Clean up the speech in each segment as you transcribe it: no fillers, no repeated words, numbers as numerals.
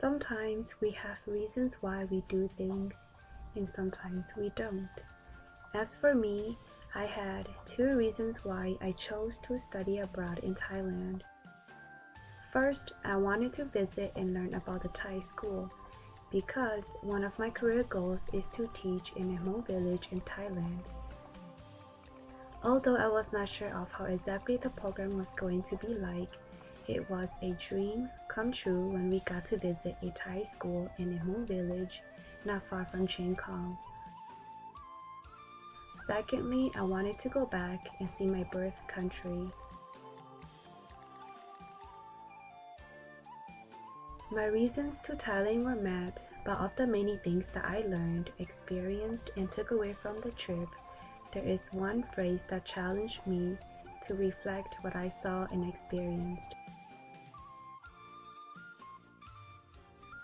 Sometimes we have reasons why we do things, and sometimes we don't. As for me, I had two reasons why I chose to study abroad in Thailand. First, I wanted to visit and learn about the Thai school because one of my career goals is to teach in a Hmong village in Thailand. Although I was not sure of how exactly the program was going to be like, it was a dream come true when we got to visit a Thai school in a Hmong village not far from Chiang Kong. Secondly, I wanted to go back and see my birth country. My reasons to Thailand were met, but of the many things that I learned, experienced, and took away from the trip, there is one phrase that challenged me to reflect what I saw and experienced.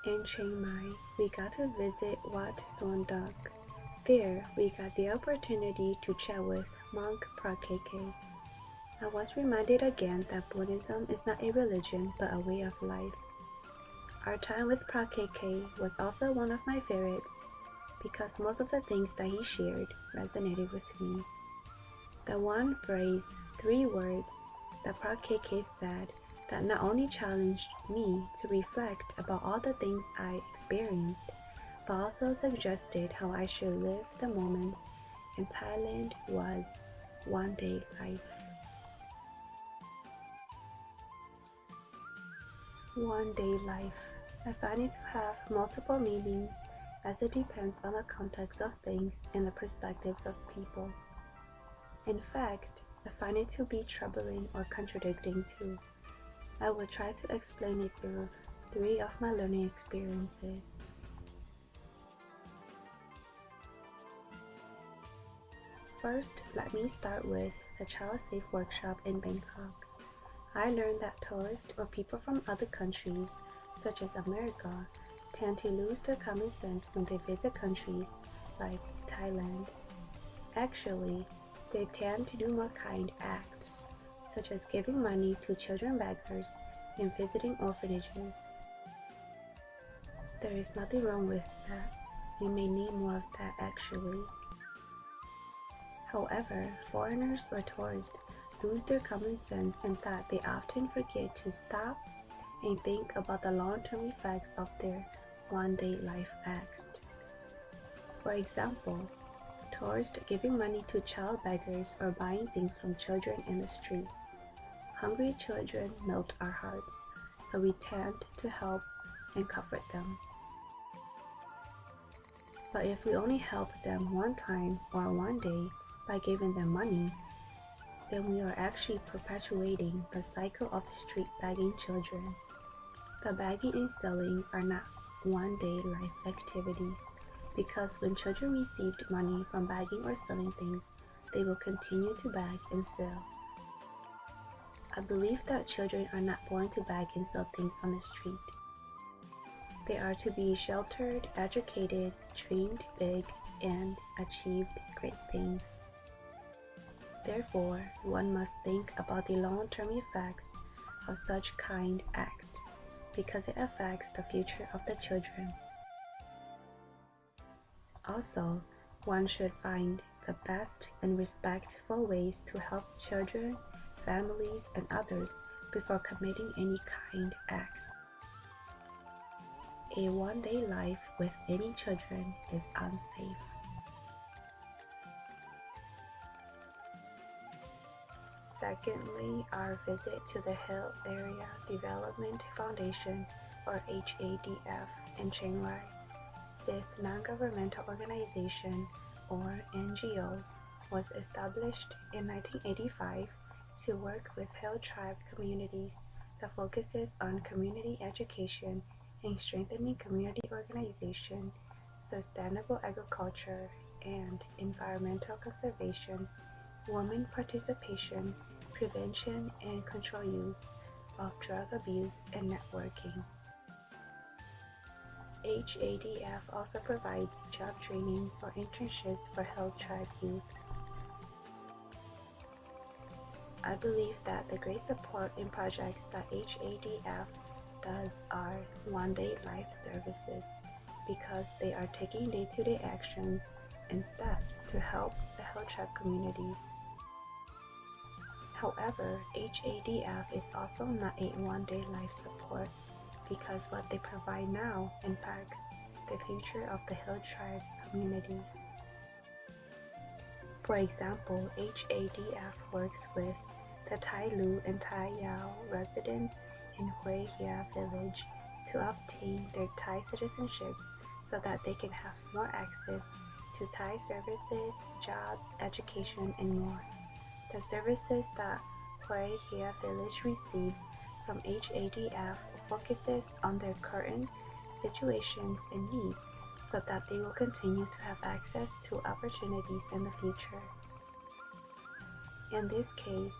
In Chiang Mai, we got to visit Wat Son Duc. There, we got the opportunity to chat with monk Prakeke. I was reminded again that Buddhism is not a religion but a way of life. Our time with Prakeke was also one of my favorites because most of the things that he shared resonated with me. The one phrase, 3 words, that Prakeke said that not only challenged me to reflect about all the things I experienced, but also suggested how I should live the moments in Thailand was one day life. One day life. I find it to have multiple meanings as it depends on the context of things and the perspectives of people. In fact, I find it to be troubling or contradicting too. I will try to explain it through 3 of my learning experiences. First, let me start with the Child Safe Workshop in Bangkok. I learned that tourists or people from other countries, such as America, tend to lose their common sense when they visit countries like Thailand. Actually, they tend to do more kind acts, such as giving money to children beggars and visiting orphanages. There is nothing wrong with that. We may need more of that actually. However, foreigners or tourists lose their common sense in that they often forget to stop and think about the long-term effects of their one-day life act. For example, tourists giving money to child beggars or buying things from children in the streets. Hungry children melt our hearts, so we tend to help and comfort them. But if we only help them one time or one day by giving them money, then we are actually perpetuating the cycle of street begging children. The begging and selling are not one-day life activities because when children received money from begging or selling things, they will continue to beg and sell. I believe that children are not born to beg and sell things on the street. They are to be sheltered, educated, dreamed big, and achieved great things. Therefore, one must think about the long-term effects of such kind act because it affects the future of the children. Also, one should find the best and respectful ways to help children, families, and others before committing any kind act. A one-day life with any children is unsafe. Secondly, our visit to the Hill Area Development Foundation, or HADF, in Chiang Mai. This non-governmental organization, or NGO, was established in 1985 to work with Hill tribe communities that focuses on community education and strengthening community organization, sustainable agriculture, and environmental conservation, women participation, prevention and control use of drug abuse, and networking. HADF also provides job trainings or internships for Hill tribe youth. I believe that the great support in projects that HADF does are one-day life services because they are taking day-to-day actions and steps to help the hill tribe communities. However, HADF is also not a one-day life support because what they provide now impacts the future of the hill tribe communities. For example, HADF works with the Thai Lu and Thai Yao residents in Hue Hia village to obtain their Thai citizenships so that they can have more access to Thai services, jobs, education, and more. The services that Hue Hia village receives from HADF focuses on their current situations and needs so that they will continue to have access to opportunities in the future. In this case,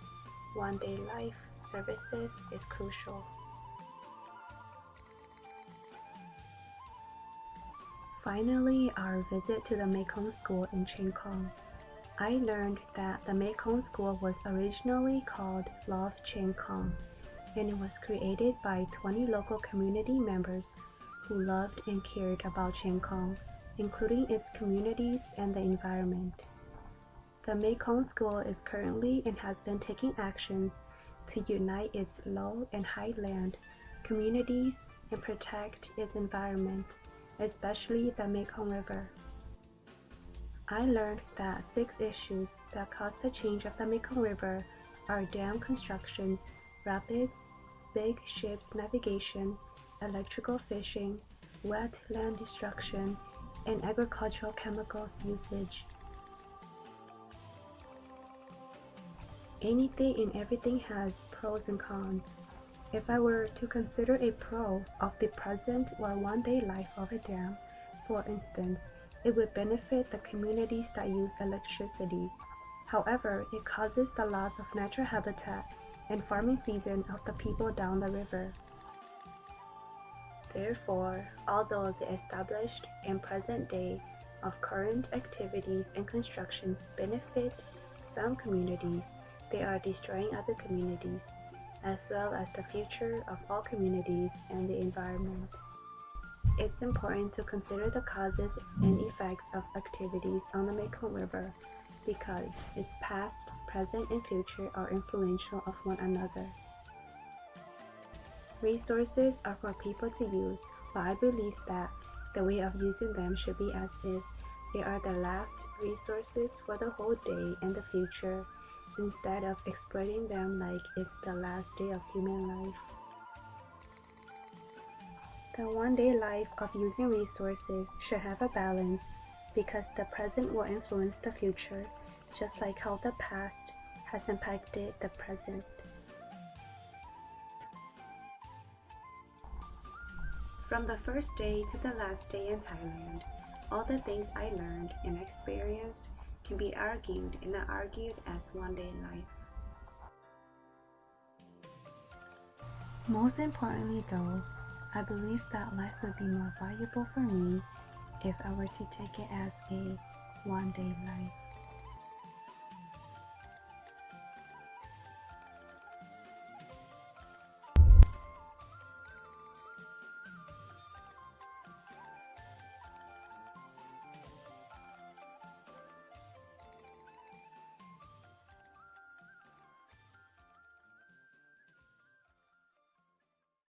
one-day life services is crucial. Finally, our visit to the Mekong School in Chiang Khong. I learned that the Mekong School was originally called Love Chiang Khong, and it was created by 20 local community members who loved and cared about Chiang Khong, including its communities and the environment. The Mekong School is currently and has been taking actions to unite its low and highland communities and protect its environment, especially the Mekong River. I learned that 6 issues that cause the change of the Mekong River are dam constructions, rapids, big ships navigation, electrical fishing, wet land destruction, and agricultural chemicals usage. Anything and everything has pros and cons. If I were to consider a pro of the present or one-day life of a dam, for instance, it would benefit the communities that use electricity. However, it causes the loss of natural habitat and farming season of the people down the river. Therefore, although the established and present day of current activities and constructions benefit some communities, they are destroying other communities, as well as the future of all communities and the environment. It's important to consider the causes and effects of activities on the Mekong River because its past, present, and future are influential of one another. Resources are for people to use, but I believe that the way of using them should be as if they are the last resources for the whole day and the future, instead of exploiting them like it's the last day of human life. The one-day life of using resources should have a balance because the present will influence the future, just like how the past has impacted the present. From the first day to the last day in Thailand, all the things I learned and experienced can be argued and not argued as one-day life. Most importantly though, I believe that life would be more valuable for me if I were to take it as a one-day life.